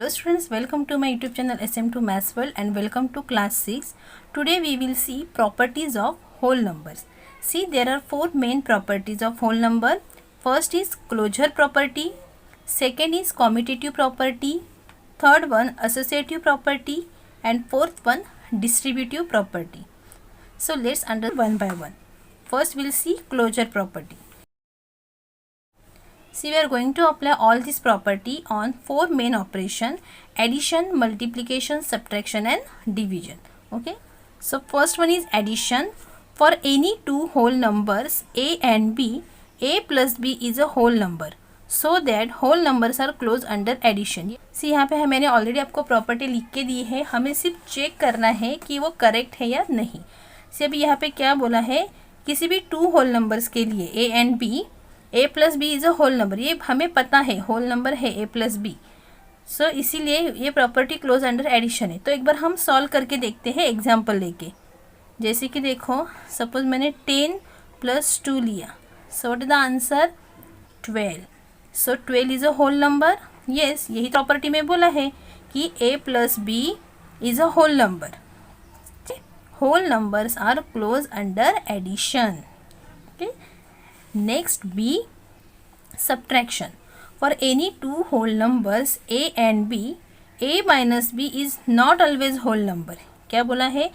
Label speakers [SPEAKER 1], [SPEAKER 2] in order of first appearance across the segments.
[SPEAKER 1] Hello students, welcome to my YouTube channel SM2 Maths World and welcome to class 6. Today we will see properties of whole numbers. See, there are four main properties of whole number. First is closure property, second is commutative property, third one associative property and fourth one distributive property. So let's understand one by one. First we will see closure property. See, we are going to apply all this property on four main operation: addition, multiplication, subtraction and division. Okay, so first one is addition. For any two whole numbers a and b, a plus b is a whole number, so that whole numbers are closed under addition. See, यहाँ पे मैंने already आपको property लिख के दी है, हमें सिर्फ check करना है कि वो करेक्ट है या नहीं. See, अभी यहाँ पे क्या बोला है, किसी भी टू होल नंबर्स के लिए a and b, a plus B is a whole number, ये हमें पता है होल नंबर है a प्लस बी. सो इसीलिए ये प्रॉपर्टी क्लोज अंडर एडिशन है. तो एक बार हम सॉल्व करके देखते हैं एग्जाम्पल लेके. जैसे कि देखो, सपोज मैंने 10 प्लस 2 लिया, so what is the answer 12. So 12 is a whole number. Yes, यही प्रॉपर्टी में बोला है कि a plus B is a whole number. Whole numbers are close under addition. Okay, next b, subtraction. For any two whole numbers a and b, a minus b is not always whole number. क्या बोला है,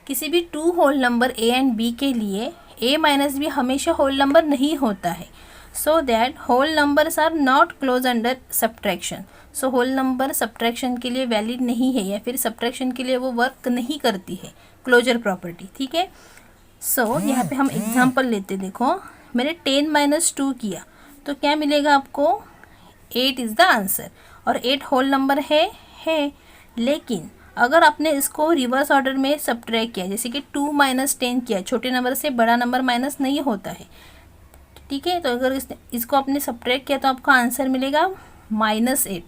[SPEAKER 1] किसी भी two whole number a and b के लिए a minus b हमेशा whole number नहीं होता है. So that whole numbers are not close under subtraction. So whole number subtraction के लिए वैलिड नहीं है, या फिर subtraction के लिए वो वर्क नहीं करती है क्लोजर प्रॉपर्टी. ठीक है. सो यहाँ पे हम एग्जाम्पल लेते. देखो, मैंने 10 माइनस 2 किया तो क्या मिलेगा आपको, 8 इज़ द आंसर. और 8 होल नंबर है. लेकिन अगर आपने इसको रिवर्स ऑर्डर में सब्ट्रैक्ट किया, जैसे कि 2 माइनस 10 किया, छोटे नंबर से बड़ा नंबर माइनस नहीं होता है. ठीक है. तो अगर इसको आपने सब्ट्रैक्ट किया तो आपको आंसर मिलेगा -8,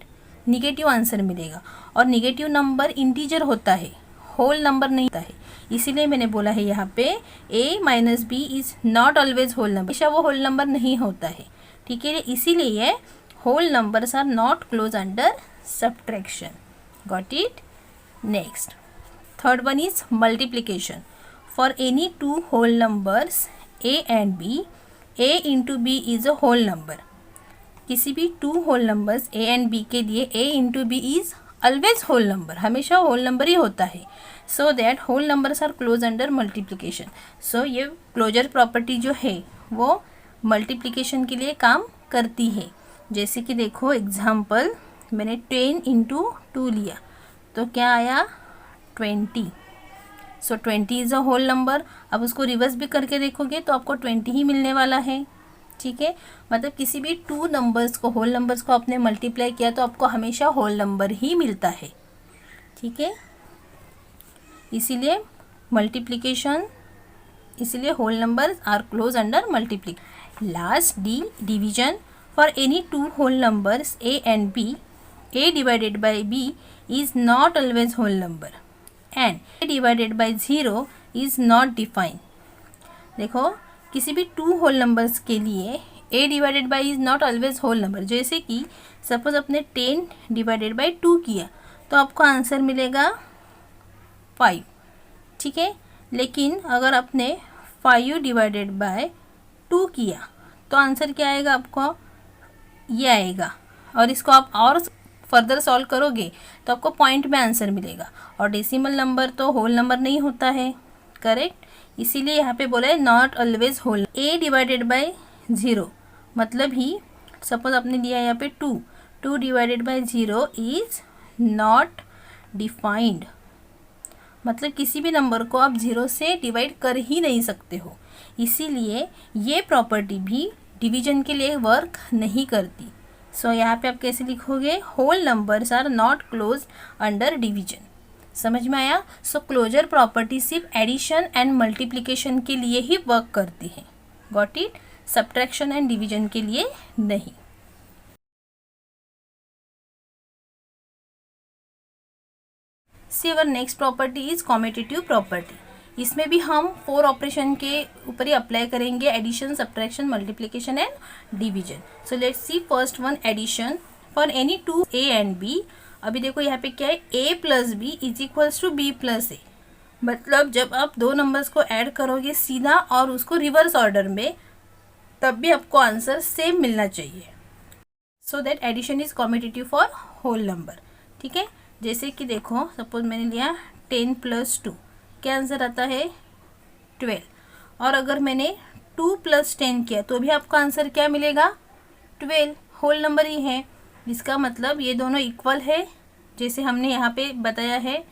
[SPEAKER 1] निगेटिव आंसर मिलेगा. और निगेटिव नंबर इंटीजर होता है, होल नंबर नहीं होता है. इसीलिए मैंने बोला है यहाँ पे a minus B is not always whole number, हमेशा वो होल नंबर नहीं होता है. ठीक है. इसीलिए whole numbers are not close under subtraction. Got it. Next, third one is multiplication. For any two whole numbers a and b, a into b is a whole number. किसी भी two whole numbers a and b के लिए a into b is always whole number, हमेशा whole number ही होता है. So that whole numbers are close under multiplication. So ये closure property जो है वो मल्टीप्लिकेशन के लिए काम करती है. जैसे कि देखो एग्जाम्पल, मैंने 10 इंटू 2 लिया तो क्या आया 20. सो 20 इज़ अ होल नंबर. अब उसको रिवर्स भी करके देखोगे तो आपको 20 ही मिलने वाला है. ठीक है. मतलब किसी भी टू नंबर्स को, होल नंबर्स को आपने मल्टीप्लाई किया तो आपको हमेशा होल नंबर ही मिलता है. ठीक है. इसीलिए मल्टीप्लिकेशन, इसीलिए whole numbers are close under multiplication. Last D, division. For any two whole numbers a and b, a divided by b is not always whole number and a divided by 0 is not defined. देखो, किसी भी two whole numbers के लिए a divided by is not always whole number. जैसे कि suppose आपने 10 divided by 2 किया तो आपको आंसर मिलेगा 5. ठीक है. लेकिन अगर आपने 5 डिवाइडेड बाय 2 किया तो आंसर क्या आएगा आपको, ये आएगा. और इसको आप और फर्दर सॉल्व करोगे तो आपको पॉइंट में आंसर मिलेगा. और डेसिमल नंबर तो होल नंबर नहीं होता है. करेक्ट. इसीलिए यहाँ पे बोला है not always whole. a divided by 0 मतलब ही, सपोज आपने लिया यहाँ पे 2 divided by 0 is not defined. मतलब किसी भी नंबर को आप 0 से डिवाइड कर ही नहीं सकते हो. इसीलिए ये प्रॉपर्टी भी डिवीजन के लिए वर्क नहीं करती. सो यहाँ पे आप कैसे लिखोगे, whole numbers are not close under division. समझ में आया. सो क्लोजर प्रॉपर्टी सिर्फ एडिशन एंड मल्टीप्लिकेशन के लिए ही वर्क करती है. Got it. Subtraction and division के लिए नहीं. See, our next property is commutative property. इसमें भी हम 4 ऑपरेशन के ऊपर ही अप्लाई करेंगे, addition, subtraction, multiplication and division. So let's see first one, addition. For any two a and b, अभी देखो यहाँ पे क्या है, a plus b is equals to b plus a, मतलब जब आप दो नंबर्स को ऐड करोगे सीधा और उसको रिवर्स ऑर्डर में, तब भी आपको आंसर सेम मिलना चाहिए। So that addition is competitive for whole number. ठीक है, जैसे कि देखो सपोज मैंने लिया 10 प्लस 2, क्या आंसर आता है 12, और अगर मैंने 2 प्लस 10 किया तो भी आपका आंसर क्या मिलेगा 12, होल नंबर ही है। इसका मतलब ये दोनों इक्वल है, जैसे हमने यहाँ पे बताया है।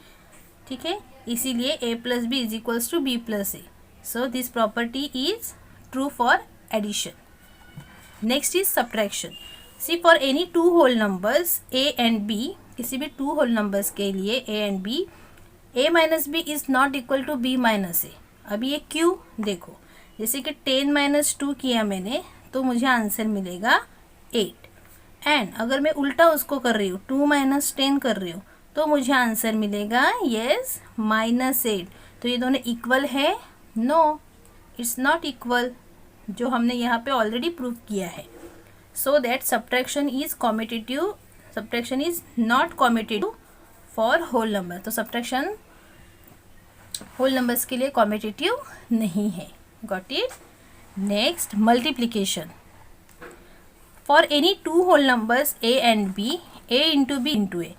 [SPEAKER 1] ठीक है, इसीलिए a plus b is equals to b plus a. So this property is true for addition. Next is subtraction. See for any two whole numbers a and b, किसी भी टू होल नंबर्स के लिए a and b, a minus b is not equal to b minus a. अभी ये क्यों, देखो जैसे कि 10 माइनस 2 किया मैंने तो मुझे आंसर मिलेगा 8, एंड अगर मैं उल्टा उसको कर रही हूँ 2 माइनस 10 कर रही हूँ तो मुझे आंसर मिलेगा यस -8। तो ये दोनों इक्वल है, नो इट्स नॉट इक्वल, जो हमने यहाँ पे ऑलरेडी प्रूव किया है। So that subtraction is competitive, subtraction is not competitive for whole number. तो सब्ट्रैक्शन होल नंबर्स के लिए कॉम्पिटिटिव नहीं है। Got it. Next multiplication. For any two whole numbers a and b, a into b into a.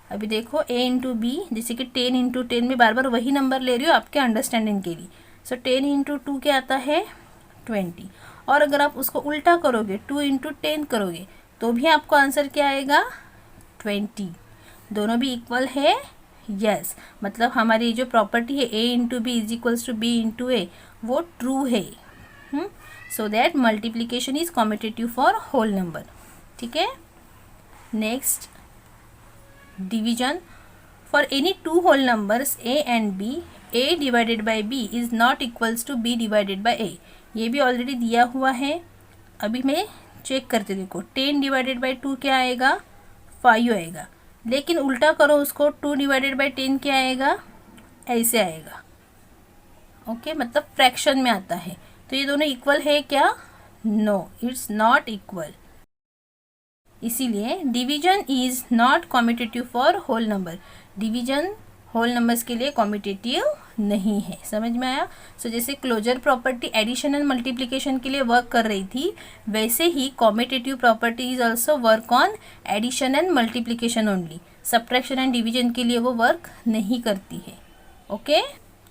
[SPEAKER 1] अभी देखो a into B, जैसे कि 10 into 10 में बार बार वही नंबर ले रही हो आपके अंडरस्टैंडिंग के लिए। सो 10 इंटू 2 क्या आता है 20, और अगर आप उसको उल्टा करोगे 2 इंटू 10 करोगे तो भी आपको आंसर क्या आएगा 20। दोनों भी इक्वल है, यस मतलब हमारी जो प्रॉपर्टी है a into b is equals to b into a, वो ट्रू है। So that multiplication is competitive for whole number. ठीक है, next division. For any two whole numbers a and b, a divided by b is not equals to b divided by a। ये भी already दिया हुआ है। अभी मैं check करते देखो 10 डिवाइडेड बाई 2 क्या आएगा 5 आएगा, लेकिन उल्टा करो उसको 2 डिवाइडेड बाई 10 क्या आएगा, ऐसे आएगा। ओके, मतलब फ्रैक्शन में आता है। तो ये दोनों इक्वल है क्या, नो इट्स नॉट इक्वल। इसीलिए division is not competitive for whole number. Division whole numbers के लिए कॉम्पिटिटिव नहीं है। समझ में आया। सो जैसे closure property addition and multiplication के लिए वर्क कर रही थी, वैसे ही competitive property is also work on addition and multiplication only. Subtraction and division के लिए वो वर्क नहीं करती है। Okay,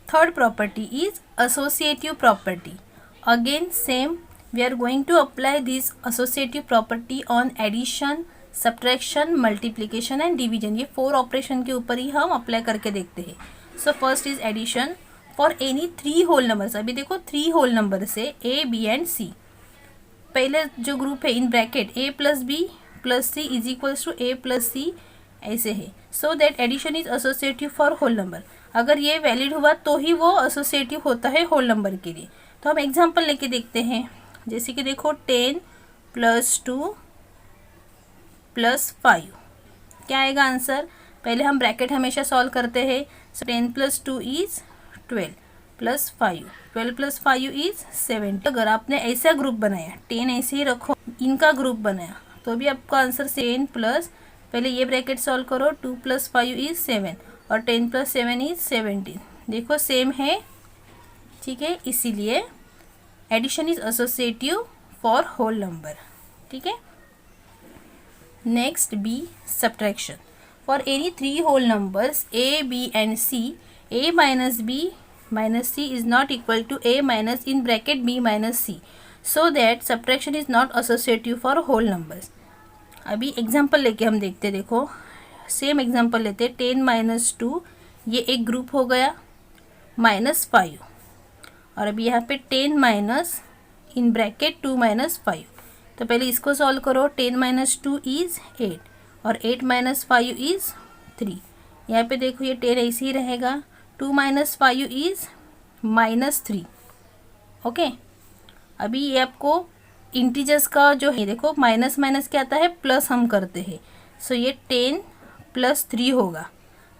[SPEAKER 1] third property is associative property. Again same, we are going to apply this associative property on addition, subtraction, multiplication and division। ये 4 operation के ऊपर ही हम अप्लाई करके देखते हैं। So first is addition for any 3 whole numbers. अभी देखो 3 whole number से a, b एंड c। पहले जो ग्रुप है in bracket a plus B plus c is equals to a plus c, ऐसे है। So that addition is associative for whole number. अगर ये वैलिड हुआ तो ही वो एसोसिएटिव होता है होल नंबर के लिए। तो हम एग्जाम्पल लेके देखते हैं। जैसे कि देखो 10 प्लस 2 प्लस 5 क्या आएगा आंसर। पहले हम ब्रैकेट हमेशा सॉल्व करते हैं। सो 10 plus 2 is 12 plus 5, 12 plus 5 is 7। अगर आपने ऐसा ग्रुप बनाया 10 ऐसे ही रखो, इनका ग्रुप बनाया तो भी आपका आंसर 10 प्लस, पहले ये ब्रैकेट सॉल्व करो 2 प्लस 5 इज 7 और 10 प्लस 7 इज 17। देखो सेम है। ठीक है, इसीलिए addition is associative for whole number. ठीक है, next B subtraction. For any 3 whole numbers a, b and c, a minus b minus c is not equal to a minus in bracket b minus c। So that subtraction is not associative for whole numbers. अभी example लेके हम देखते, देखो same example लेते। 10 minus 2 ये एक group हो गया, माइनस 5, और अभी यहाँ पे 10 माइनस इन ब्रैकेट 2 माइनस 5। तो पहले इसको सॉल्व करो। 10 माइनस 2 इज 8 और 8 माइनस 5 इज 3। यहाँ पे देखो ये 10 ऐसे ही रहेगा। 2 माइनस 5 इज माइनस 3। ओके, अभी ये आपको इंटीजर्स का जो है, देखो माइनस माइनस क्या आता है प्लस हम करते हैं। सो ये 10 प्लस 3 होगा,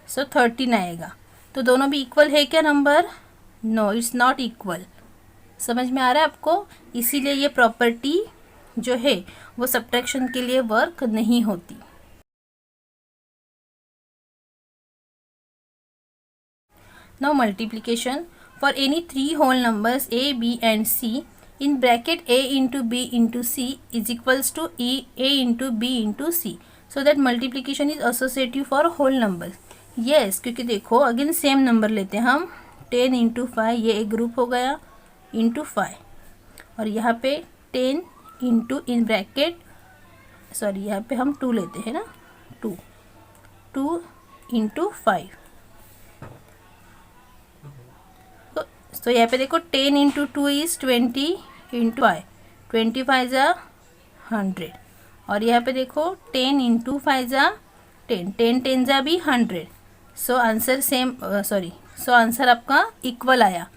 [SPEAKER 1] सो 13 आएगा। तो दोनों भी इक्वल है क्या number, no it's not equal. समझ में आ रहा है आपको। इसीलिए ये प्रॉपर्टी जो है वो सब्ट्रैक्शन के लिए वर्क नहीं होती। Now multiplication for any 3 whole numbers a, b and c in bracket a into b into c is equals to a into b into c, so that multiplication is associative for whole numbers. yes, क्योंकि देखो again same number लेते हैं हम 10 into 5, ये एक group हो गया into 5, और यहाँ पे 10 इंटू इन ब्रैकेट सॉरी यहाँ पे हम 2 लेते हैं ना, 2 इंटू 5. तो यहाँ पे देखो 10 इंटू 2 इज़ 20 इंटू 5, 25 ज़ा 100, और यहाँ पे देखो 10 इंटू 5 ज़ा 10, 10 ज़ा भी 100. So answer same so answer आपका इक्वल आया.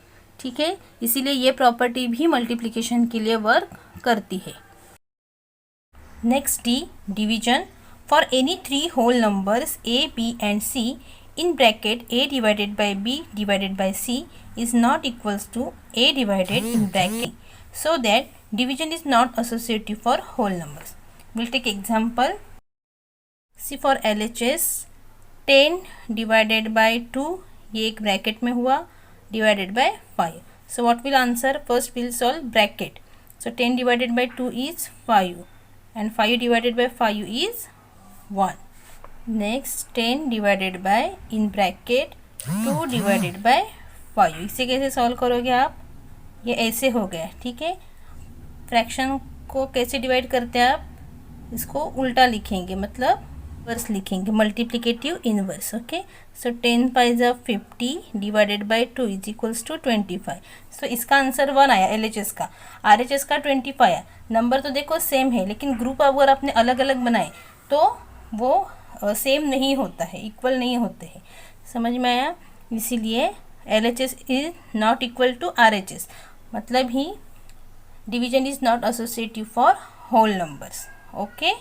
[SPEAKER 1] ठीक है, इसीलिए ये प्रॉपर्टी भी मल्टीप्लिकेशन के लिए वर्क करती है. Next D, division for any 3 whole numbers a, b and c in bracket a divided by b divided by c is not equals to a divided in bracket, so that division is not associative for whole numbers. We'll take example. See for LHS 10 divided by 2, ये एक bracket में हुआ, divided by 5. So what will answer? First we'll solve bracket. So 10 divided by 2 is 5 and 5 divided by 5 is 1. Next 10 divided by in bracket 2 divided bye 5. इसे कैसे solve करोगे आप? ये ऐसे हो गया. ठीक है, फ्रैक्शन को कैसे डिवाइड करते हैं आप? इसको उल्टा लिखेंगे, मतलब इनवर्स लिखेंगे, मल्टीप्लिकेटिव इनवर्स. ओके, सो 10 5 ज़ा 50 divided by 2 is equals to 25. So इसका आंसर 1 आया LHS का. RHS का 25 आया. नंबर तो देखो सेम है, लेकिन ग्रुप अगर आपने अलग अलग बनाए तो वो सेम नहीं होता है, इक्वल नहीं होते हैं. समझ में आया? इसीलिए LHS is not equal to RHS, मतलब ही division is not associative for whole numbers. Okay,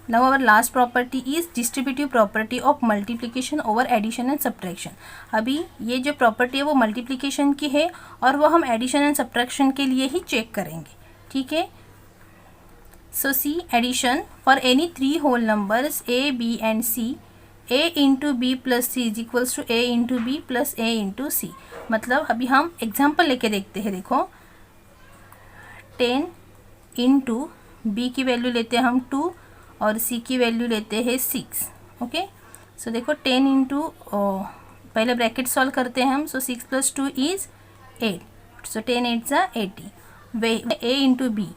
[SPEAKER 1] now our last property is distributive property of multiplication over addition and subtraction. अभी ये जो प्रॉपर्टी है वो मल्टीप्लिकेशन की है और वो हम एडिशन एंड सब्ट्रैक्शन के लिए ही चेक करेंगे. ठीक है, so see addition for any 3 whole numbers a, b and c, a into b plus c is equals to a into b plus a into c. मतलब अभी हम एग्जाम्पल लेके देखते हैं. देखो 10 इंटू b की वैल्यू लेते हैं हम 2 और c की वैल्यू लेते हैं 6. ओके, सो देखो 10 इंटू पहले ब्रैकेट सॉल्व करते हैं हम. सो 6 प्लस 2 इज़ 8, सो 10 8 ज़ा 80. वे a इंटू b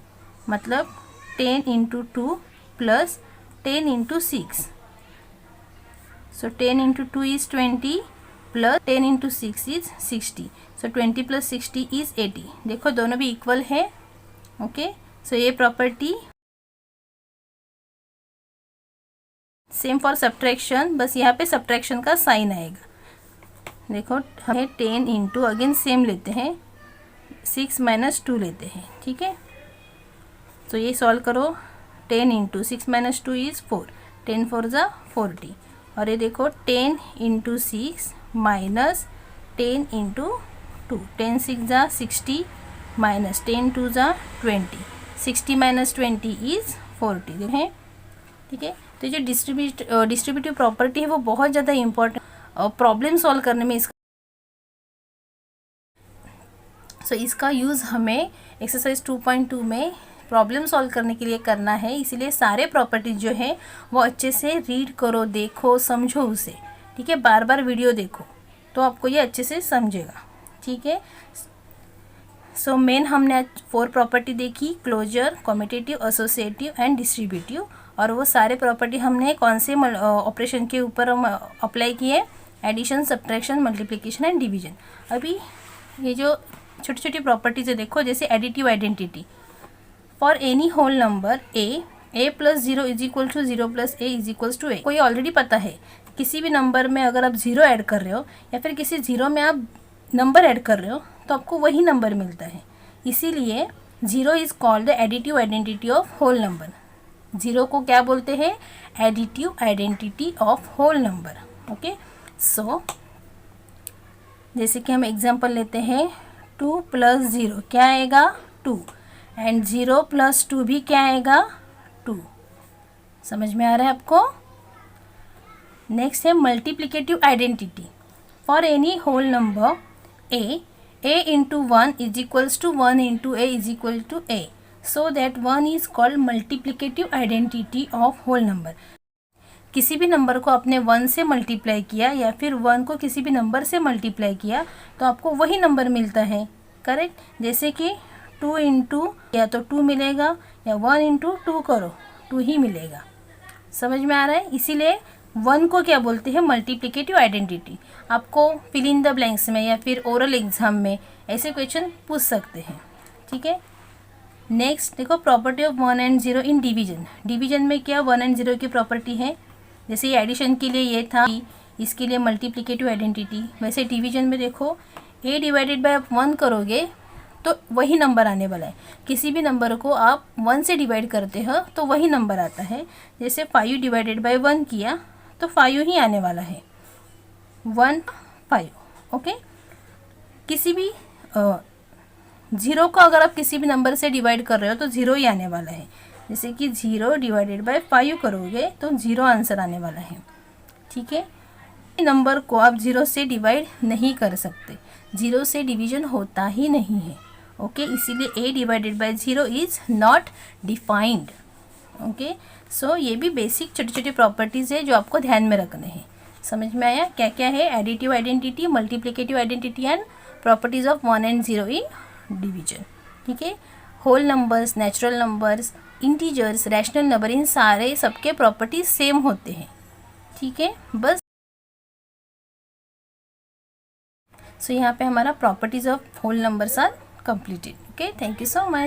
[SPEAKER 1] मतलब 10 into 2 plus 10 into 6. So 10 into 2 is 20 plus 10 into 6 is 60. So 20 plus 60 is 80. देखो दोनों भी इक्वल है. ओके, सो ये प्रॉपर्टी सेम फॉर सब्ट्रैक्शन, बस यहाँ पे सब्ट्रैक्शन का साइन आएगा. देखो हमें 10 इंटू अगेन सेम लेते हैं, 6 माइनस 2 लेते हैं. ठीक है, तो ये सॉल्व करो. 10 इंटू 6 माइनस 2 इज़ 4, 10 4 ज़ा 40, और ये देखो 10 इंटू 6 माइनस 10 इंटू 2, 10 6 ज़ा 60 माइनस 10 2 ज़ा 20, 60 माइनस 20 इज़ 40. देखें, ठीक है. तो जो डिस्ट्रीब्यूटिव प्रॉपर्टी है वो बहुत ज़्यादा इंपॉर्टेंट प्रॉब्लम सॉल्व करने में इसका यूज़ हमें एक्सरसाइज 2.2 में प्रॉब्लम सॉल्व करने के लिए करना है. इसीलिए सारे प्रॉपर्टीज जो है वो अच्छे से रीड करो, देखो, समझो उसे. ठीक है, बार बार वीडियो देखो तो आपको ये अच्छे से समझेगा. ठीक है, सो मेन हमने आज 4 प्रॉपर्टी देखी, closure, commutative, associative and distributive. और वो सारे प्रॉपर्टी हमने कौन से ऑपरेशन के ऊपर हम अप्लाई किए? Addition, subtraction, multiplication and division. अभी ये जो छोटी छोटी प्रॉपर्टीज है देखो, जैसे additive identity for any whole number a plus 0 is equal to 0 plus a is equals to a. कोई ऑलरेडी पता है, किसी भी नंबर में अगर आप 0 ऐड कर रहे हो या फिर किसी 0 में आप नंबर ऐड कर रहे हो तो आपको वही नंबर मिलता है. इसीलिए 0 is called the additive identity of whole number. 0 को क्या बोलते हैं? Additive identity of whole number. Okay, so जैसे कि हम एग्जांपल लेते हैं, 2 प्लस 0 क्या आएगा? 2, एंड 0 प्लस 2 भी क्या आएगा? 2. समझ में आ रहा है आपको? नेक्स्ट है multiplicative identity for any whole number a into 1 is equals to 1 into a is equal to a, so that 1 is called multiplicative identity of whole number. किसी भी नंबर को आपने 1 से मल्टीप्लाई किया या फिर 1 को किसी भी नंबर से मल्टीप्लाई किया तो आपको वही नंबर मिलता है, करेक्ट। जैसे कि 2 इंटू या तो 2 मिलेगा या 1 इंटू 2 करो 2 ही मिलेगा। समझ में आ रहा है? इसीलिए 1 को क्या बोलते हैं, मल्टीप्लिकेटिव आइडेंटिटी। आपको फिल इन द ब्लैंक्स में या फिर ओरल एग्जाम में ऐसे क्वेश्चन पूछ सकते हैं, ठीक है। नेक्स्ट देखो, property of 1 and 0 in division. Division में क्या 1 एंड 0 की प्रॉपर्टी है, जैसे ये एडिशन के लिए ये था, इसके लिए मल्टीप्लिकेटिव आइडेंटिटी। वैसे डिवीजन में देखो a डिवाइडेड बाय 1 करोगे तो वही नंबर आने वाला है। किसी भी नंबर को आप 1 से डिवाइड करते हो तो वही नंबर आता है। जैसे 5 डिवाइडेड बाय 1 किया तो 5 ही आने वाला है, 1 5, ओके। किसी भी 0 को अगर आप किसी भी नंबर से डिवाइड कर रहे हो तो 0 ही आने वाला है। जैसे कि 0 डिवाइडेड बाय 5 करोगे तो 0 आंसर आने वाला है, ठीक है। नंबर को आप 0 से डिवाइड नहीं कर सकते, 0 से डिवीजन होता ही नहीं है, ओके। इसीलिए a divided by 0 is not defined, okay. So ये भी बेसिक छोटी छोटी प्रॉपर्टीज़ है जो आपको ध्यान में रखने हैं। समझ में आया क्या क्या है? Additive identity, multiplicative identity and properties of 1 and 0 in division, ठीक है। Whole numbers, natural numbers, integers, rational number, इन सारे सबके प्रॉपर्टीज सेम होते हैं, ठीक है। बस सो यहाँ पे हमारा properties of whole numbers are completed, okay. Thank you so much.